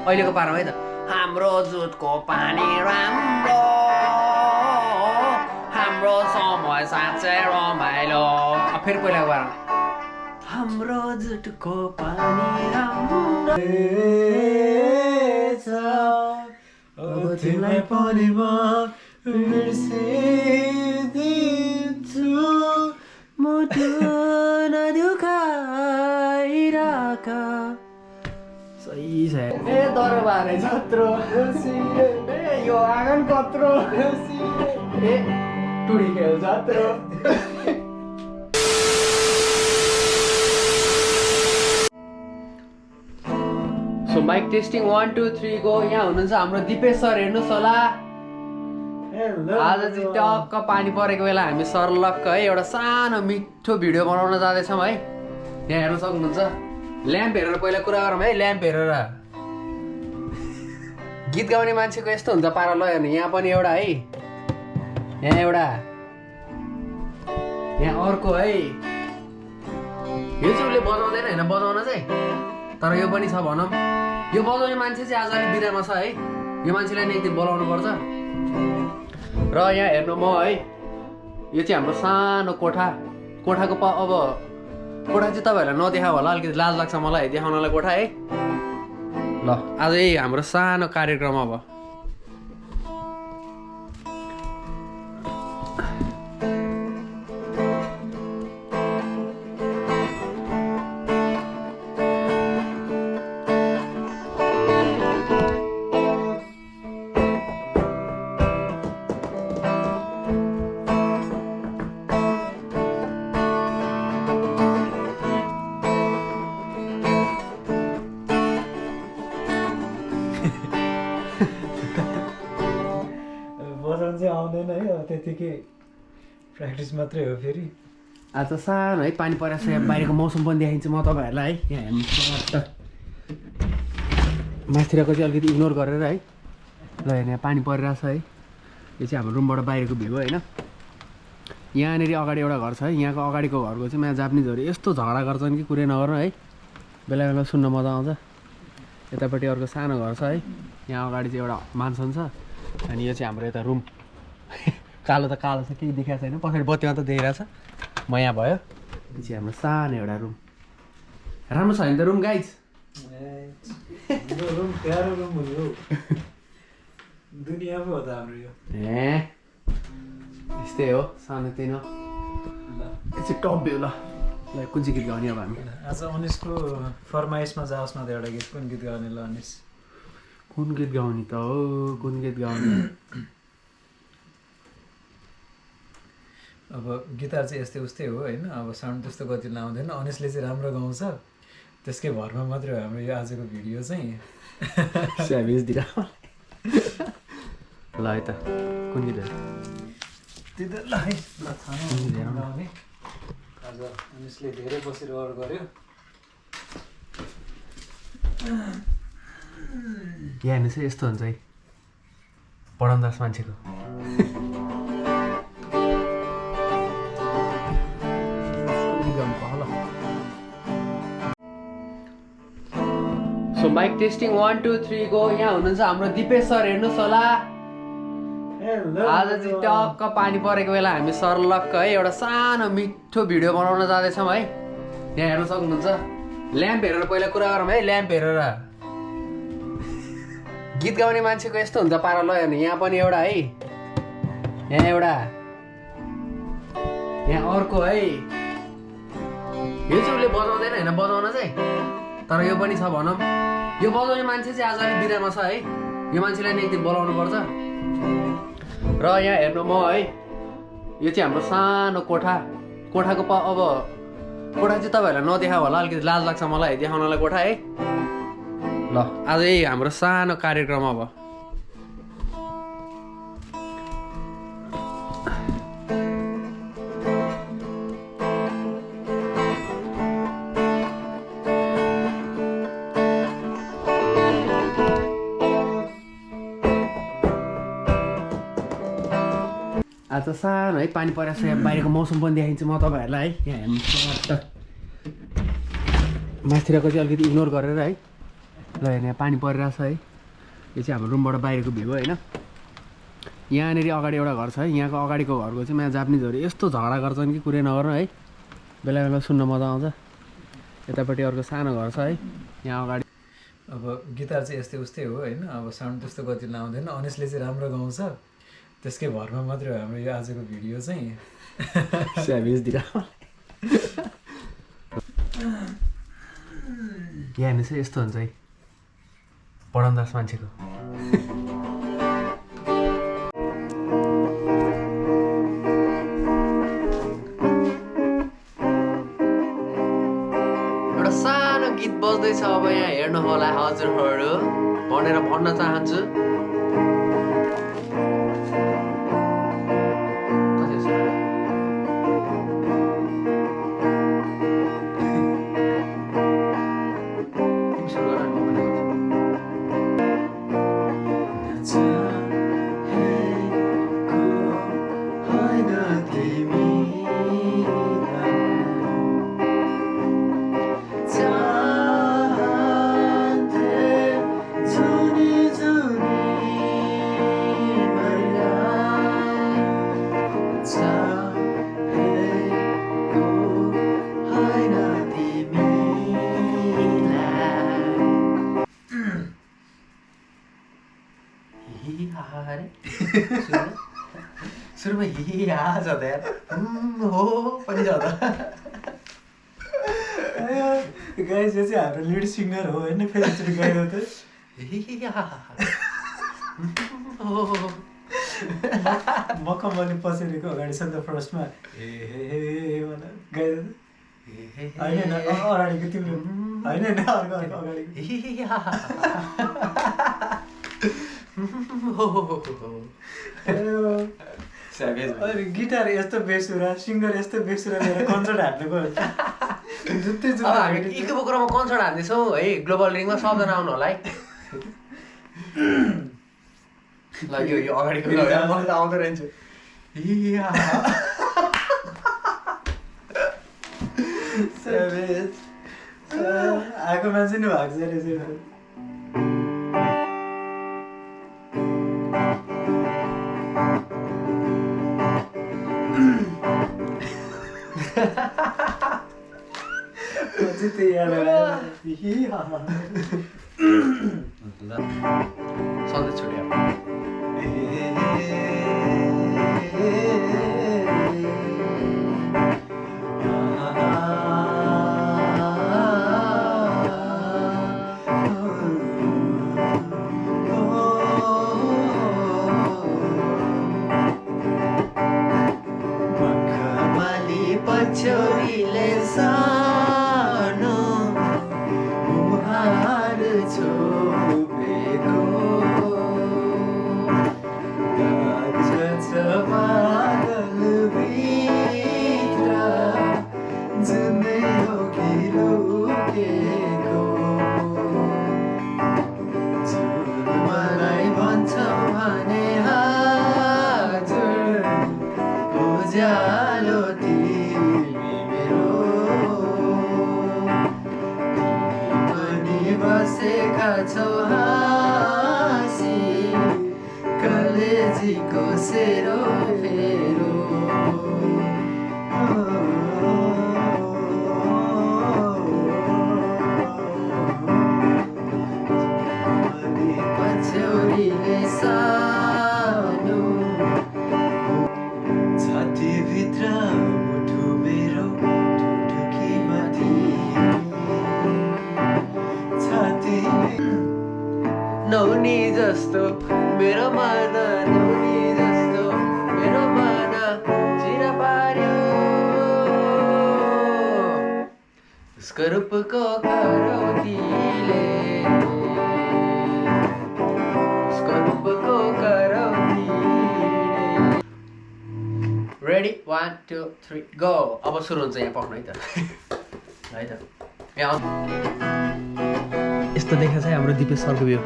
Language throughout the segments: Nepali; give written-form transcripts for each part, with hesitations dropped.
अहिलेको पारामा है त हाम्रो जुटको पानी राम्रो हाम्रो समय साँच्चै रमाइलो फेरि पहिलाको पारामा हाम्रो जुटको पानी राम्रो अब तिमीलाई पनि म बिर्सिदिन्छु मुटु नदुखाइराख सही छ ए दरबारे जत्रो ए यो आँगन कत्रो ए टुडी खेल जत्रो सो माइक टेस्टिङ 1 2 3 गो यहाँ हुनुहुन्छ हाम्रो दिपेश सर हेर्नुहोस् होला आज चाहिँ टक्क पानी परेको बेला हामी सर्लक्क है एउटा सानो मिठो भिडियो बनाउन जाँदैछौँ है यहाँ हेर्न सक्नुहुन्छ ल्याम्प हेरेर पहिला कुरा गरौँ है ल्याम्प हेरेर गीत गाउने मान्छेको यस्तो हुन्छ पारा ल हेर्नु यहाँ पनि एउटा है यहाँ एउटा यहाँ अर्को है यो चाहिँ उसले बजाउँदैन होइन बजाउन चाहिँ तर यो पनि छ भनौँ यो बजाउने मान्छे चाहिँ आज अलिक बिरामा छ है यो मान्छेलाई नै एकदिन बोलाउनु पर्छ र यहाँ हेर्नु म है यो चाहिँ हाम्रो सानो कोठाको अब कोठा चाहिँ तपाईँहरूलाई नदेखाऊ होला अलिकति लाज लाग्छ मलाई देखाउनलाई कोठा है ल आजै हाम्रो सानो कार्यक्रम अब बजाउन चाहिँ आउँदैन है त्यतिकै प्र्याक्टिस मात्रै हो फेरि आज सानो है पानी परेको छ यहाँ बाहिरको मौसम पनि देखाइन्छ म तपाईँहरूलाई है यहाँ हेर्नु माथितिरको चाहिँ अलिकति इग्नोर गरेर है ल हेर्नु यहाँ पानी परिरहेको छ है यो चाहिँ हाम्रो रुमबाट बाहिरको भ्यू होइन यहाँनिर अगाडि एउटा घर छ है यहाँको अगाडिको घरको चाहिँ यहाँ जापानिजहरू यस्तो झगडा गर्छन् कि कुरै नगर्नु है बेला बेला सुन्न मजा आउँछ यतापट्टि अर्को सानो घर छ है यहाँ अगाडि चाहिँ एउटा मान्छन् छ अनि यो चाहिँ हाम्रो यता रुम कालो त कालो छ केही देखाएको छैन पछाडि बत्ती मात्र देखिरहेको छ म यहाँ भयो यो चाहिँ हाम्रो सानो एउटा रुम राम्रो छ नि त रुम गाइज रुम प्यारो रुम हो दुनियाँ पो हो त हाम्रो यो यस्तै हो सानो तिनो यो चाहिँ टप भ्यू ल कुन चाहिँ गीत गाउने अब हामी आज अनिसको फरमाइसमा जाओस् न त एउटा गीत कुन गीत गाउने ल अनिस कुन गीत गाउने त हो कुन गीत गाउने अब गिटार चाहिँ यस्तै उस्तै हो होइन अब साउन्ड त्यस्तो गति लाउँदैन अनिसले चाहिँ राम्रो गाउँछ त्यसकै भरमा मात्रै हो हाम्रो यो आजको भिडियो चाहिँ स्याभेजतिर ल है त कुन गीत त्यो त ल है ल गाउने आज अनिसले धेरै बसेर अरू गर्यो यहाँ हेर्नु चाहिँ यस्तो हुन्छ है पढन्दास मान्छेको सो माइक टेस्टिङ 1 2 3 गो यहाँ हुनुहुन्छ हाम्रो दिपेश सर हेर्नुहोस् होला आज चाहिँ टक्क पानी परेको बेला हामी सर्लक्क है एउटा सानो मिठो भिडियो बनाउन जाँदैछौँ है यहाँ हेर्न सक्नुहुन्छ ल्याम्प हेरेर पहिला कुरा गरौँ है ल्याम्प हेरेर गीत गाउने मान्छेको यस्तो हुन्छ पारा ल हेर्नु यहाँ पनि एउटा है यहाँ एउटा यहाँ अर्को है यो चाहिँ उसले बजाउँदैन होइन बजाउन चाहिँ तर यो पनि छ भनौँ यो बजाउने मान्छे चाहिँ आज अलिक बिरामा छ है यो मान्छेलाई नै एकदिन बोलाउनु पर्छ र यहाँ हेर्नु म है यो चाहिँ हाम्रो सानो कोठाको अब कोठा चाहिँ तपाईँहरूलाई नदेखाऊ होला अलिकति लाज लाग्छ मलाई देखाउनलाई कोठा है ल आजै हाम्रो सानो कार्यक्रम अब आज सानो है पानी परेको छ यहाँ बाहिरको मौसम पनि देखाइन्छ म तपाईँहरूलाई है यहाँ हेर्नु माथितिरको चाहिँ अलिकति इग्नोर गरेर है ल हेर्नु यहाँ पानी परिरहेछ है। यो चाहिँ हाम्रो रुमबाट बाहिरको भ्यू होइन। यहाँनिर अगाडि एउटा घर छ है, यहाँको अगाडिको घरको चाहिँ यहाँ जापानिजहरू यस्तो झगडा गर्छन् कि कुरै नगर्नु है, बेला बेला सुन्न मजा आउँछ। यतापट्टि अर्को सानो घर छ है यहाँ अगाडि। अब गिटार चाहिँ यस्तै उस्तै हो होइन, अब साउन्ड त्यस्तो गतिलो आउँदैन, अनेसले चाहिँ राम्रो गाउँछ, त्यसकै भरमा मात्रै हो हाम्रो यो आजको भिडियो चाहिँ। यहाँ हेर्नुहोस् है, यस्तो हुन्छ है पढन्दास मान्छेको। एउटा सानो गीत बज्दैछ अब यहाँ हेर्नु होला हजुरहरू भनेर भन्न चाहन्छु। सुरुमा हिहा जाँदा हो पनि जाँदा गाइस यो चाहिँ हाम्रो लिड सिङ्गर हो होइन, फेरि एकचोटि गायो त मकमले पछाडिको अगाडि छ नि त फर्स्टमा गाइयो होइन अगाडिको तिम्रो होइन अर्को अगाडि गिटार यस्तो बेसुरा, सिङ्गर यस्तो बेसुरा लिएर कन्सर्ट हान्नुको जुत्तै अब हामी इको बोक्रोमा कन्सर्ट हान्दैछौँ है, ग्लोबल रिङमा सबजना आउनु होला है। ल यो अगाडिको मलाई आउँदो रहन्छु। आएको मान्छे नै भएको छ रहेछ। त्यही याद सधैँ छुट्यो छोरीले सानो मुहार छोपेको छ बादलभित्र जुनै हो कि लुकेको जुन मलाई भन्छ भने हजुर उज्यालो बसेका छौ हाँसी कलेजीको सेरो फेरो पछौरीले सानो छातीभित्र मुठु मेरो ठुठुकीमाथि नहुने जस्तो मेरो मन नहुने जस्तो मेरो मन चिरा पार्यो उसको रूपको करौतीले उसको रूपको करौतीले। Ready 1 2 3 go. अब सुरु हुन्छ यहाँ पक्नु है त यहाँ यस्तो देखा चाहिँ हाम्रो दिपेश सरको भ्यू।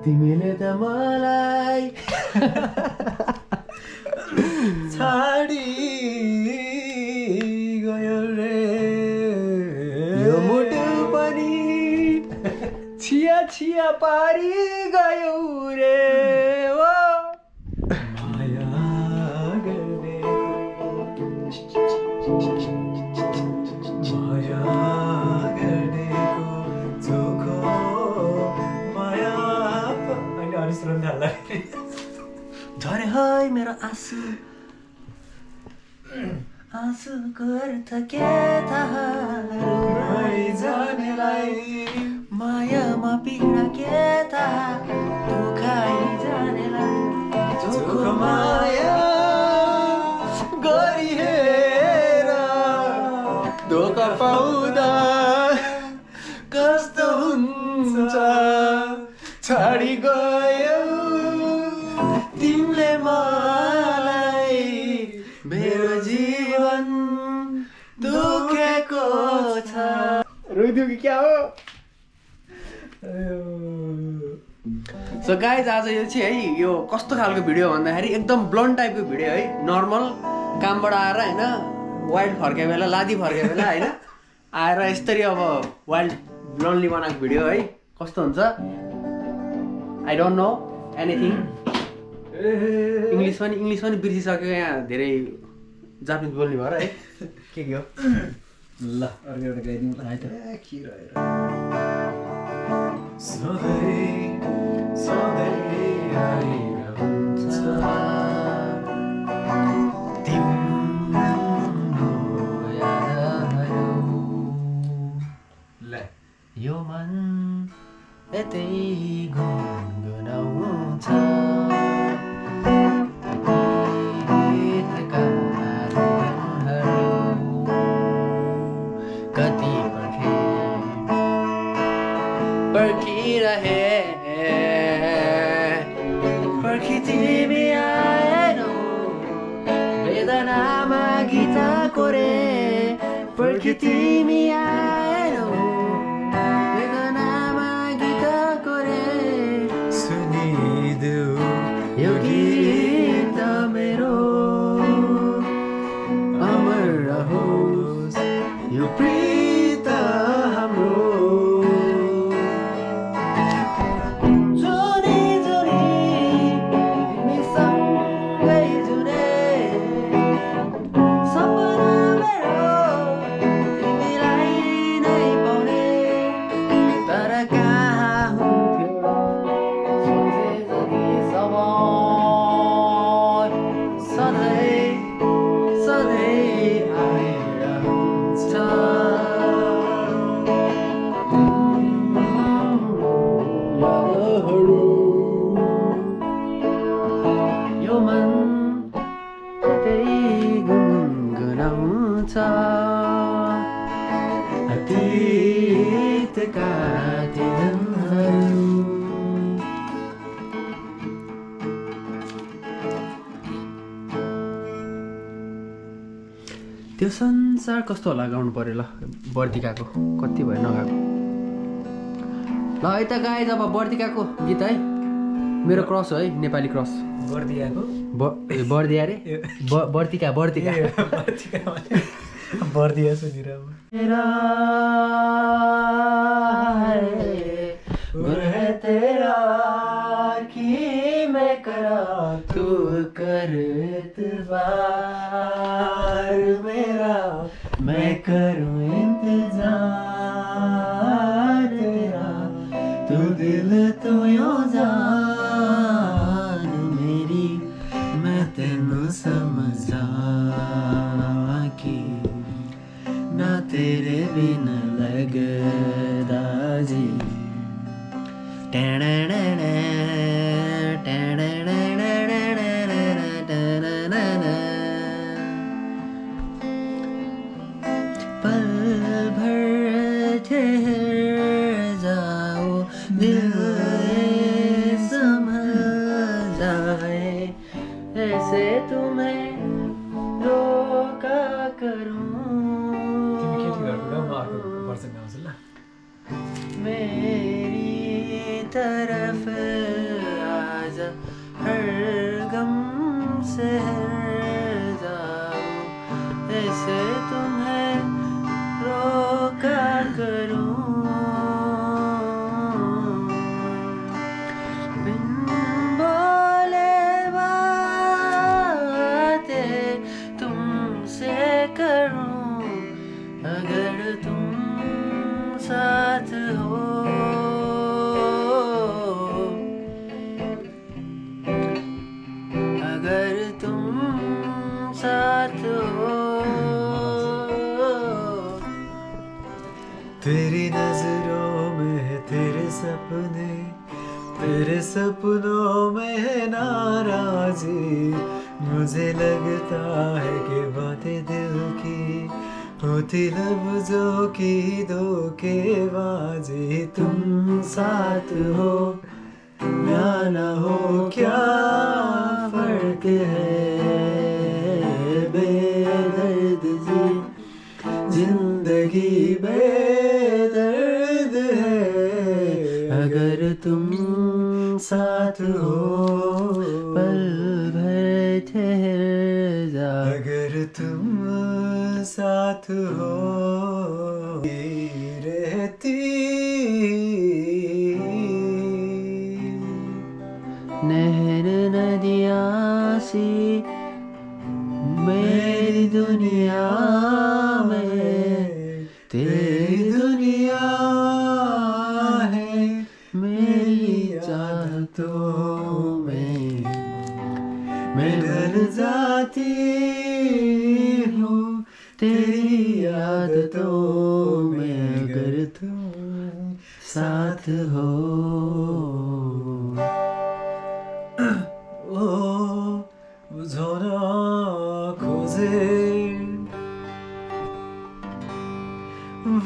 तिमीले त छाडी गयो रे यो मुटु पनि छिया छिया पारी गयो रे ओ माया गरेको चोखो माया अहिले अनिस रुन थाल्ला झरे है मेरो आँसु आँसुको अर्थ के थाहा जानेलाई मायामा पीडा के थाहा दुखाइ जानेलाई चोखो माया गरिहेर धोका पाउँदा कस्तो हुन्छ छाडी गयो तिमीले मलाई मेरो जीवन दुखेको छ रोइदियो कि क्या हो सो गाइज आज यो चाहिँ है यो कस्तो खालको भिडियो भन्दाखेरि एकदम ब्लन्ट टाइपको भिडियो है नर्मल कामबाट आएर होइन वाइल्ड फर्के बेला लादी फर्के बेला होइन आएर यसरी अब वाइल्ड ब्लन्टली बनाएको भिडियो है कस्तो हुन्छ I don't know anything English पनि बिर्सिसक्यो यहाँ धेरै जापानिज बोल्ने भएर है के हो ल अर्को एउटा गाइदिउँ ल है त के रहेर सधैँ सधैँ आइरहन्छ ल यो मन यतै गुनगुनाउँछ अतीतका दिनहरू कति पर्खिरहे पर्खी तिमी आएनौ वेदनामा गीत कोरे पर्खी तिमी आएनौ वेदनामा गीत कोरे सुनिदेऊ यो गीत मेरो अमर रहोस् यो प्रीत हाम्रो जुनी जुनी तिमीसँगै जुने सपना मेरो तिमीलाई नै पाउने तर कहाँ हुन्थ्यो सोचे जति सधैँ सधैँ आइरहन्छ यो मन त्यही गुनगुनाउँछ अतीतका दिनहरू त्यो संसार कस्तो होला गाउनु पर्यो ल बर्दिकाको कति भयो नगाएको ल है त गाइज अब बर्दिकाको गीत है मेरो क्रस हो है नेपाली क्रस गरिदिएको बर्दिया रे बर्तिका बर्तिका बर्दिया सुनेर तेरा कि मैं करा तू कर इतबार मेरा मैं करूं इंतजार तेरा तू दिल तू यूं जान मेरी मैं तेनू समझा कि ना तेरे बिन लगदा जी पल भर ठहर जाओ दिल संभल जाए ऐसे तुम्हें रोका करूं मेरी तरफ आजा हर शहर जाऊं, ऐसे तुम्हें रोका करूं, बिन बोले बातें तुमसे करूं, अगर तुम साथ हो, अगर तुम साथ हो। तेरी नजरों में है तेरे सपने, तेरे सपनों में है नाराजी, मुझे लगता है कि बातें दिल की होती लफ्जों की धोखेबाजी, तुम साथ हो या न हो क्या फर्क है, बेदर्द सी जिंदगी बेदर्द है, अगर तुम साथ हो पल भर ठहर जा, अगर तुम साथ हो रहती नहर नदियाँ सी मेरी दुनिया में, तेरी दुनिया है मेरी चाहतों में, मैं डर जाती हूँ तेरी आदतों में, अगर तुम साथ हो। ओ बुझाउन खोजे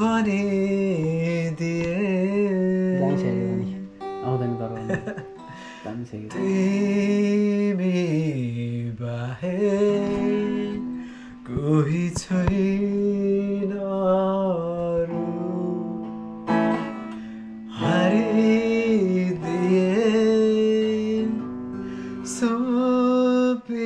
भनिदिए, आउँदैन तर तिमी बाहेक कोही छैन अरू, हारिदिए सुम्पिसके,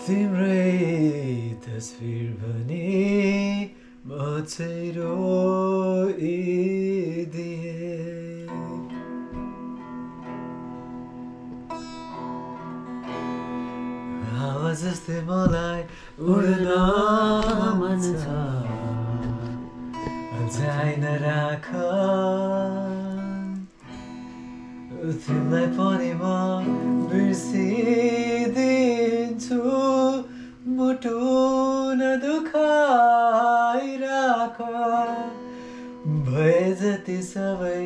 तिम्रै तस्बिर भने म चाहिँ रोइदिए, हावा जस्तै मलाई उड्न मन छ, अल्झाइन राख तिमीलाई पनि म बिर्सिदिन्छु, मुटु नदुखाइराख, भए जति सबै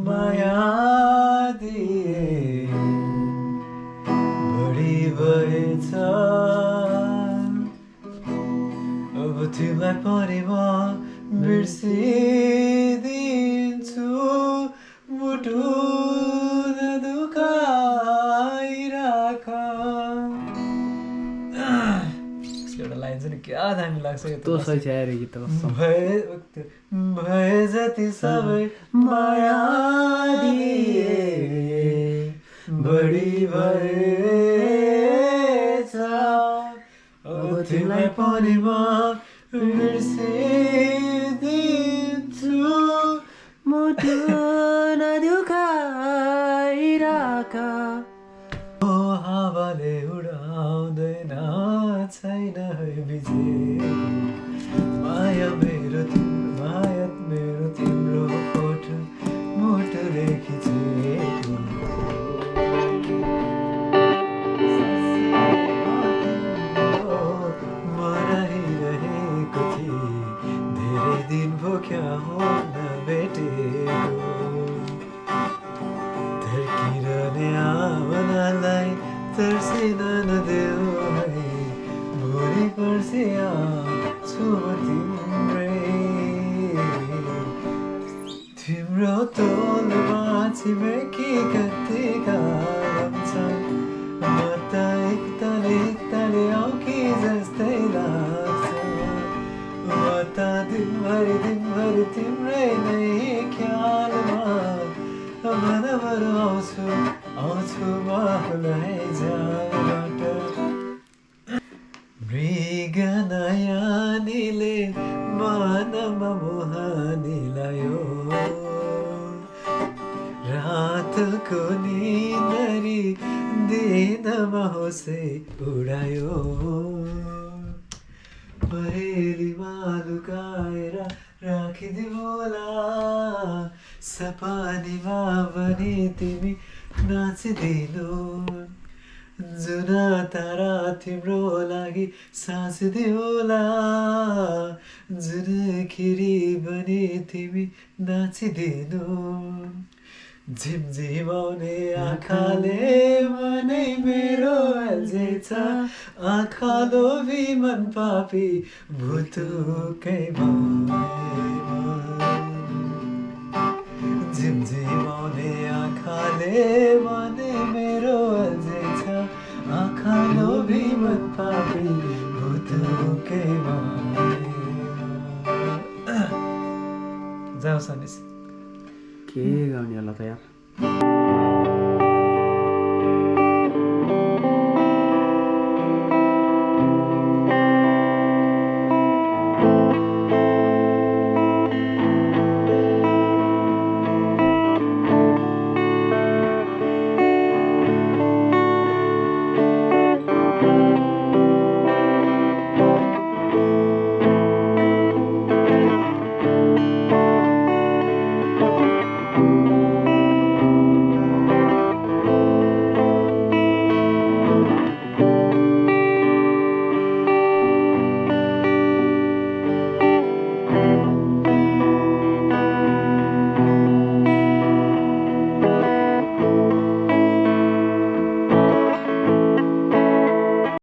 माया दिए बढी भएछ, अब तिमीलाई पनि म बिर्सिदिन्छु, मुटु नदुखाइराख। एउटा लाइन चाहिँ क्या दामी लाग्छ यो तो सही छ यार गीत कस्तो भए जति सबै माया दिए बढी भएछ, अब तिमीलाई पनि म बिर्सिदिन्छु, मुटु नदुखाइराख, ओ हावाले उडाउँदैन छैन है विजय, माया मेरो तिम्रो फोटो मुटुले खिचेको, मराइरहेको थिएँ धेरै दिन भोक्या हो नभेटेको, धर्किरहने आवनालाई तर्सिन नदेऊ है, भोलि पर्सि आउँछु म तिम्रै, तिम्रो तोलमा छिमेकी कति गाह्रो छ, म त एकताले औकी जस्तै लाग्छ, म त दिनभरि तिम्रै नै ख्यालमा उडायो पहेलीमा लुकाएर राखिदियो होला सपनीमा भने तिमी नाचिदिनु जुन तारा तिम्रो लागि साँचिदियो होला जुन खिरी भने तिमी नाचिदिनु झिमझिमाउने आँखाले मनै मेरो अल्झेछ आँखा लोभी मन पापी भुतुकैमा झिमझिमाउने आँखाले मनै मेरो अल्झेछ आँखा लोभी मन पापी भुतुकैमा जाऊ सनिस के गाउने होला त यार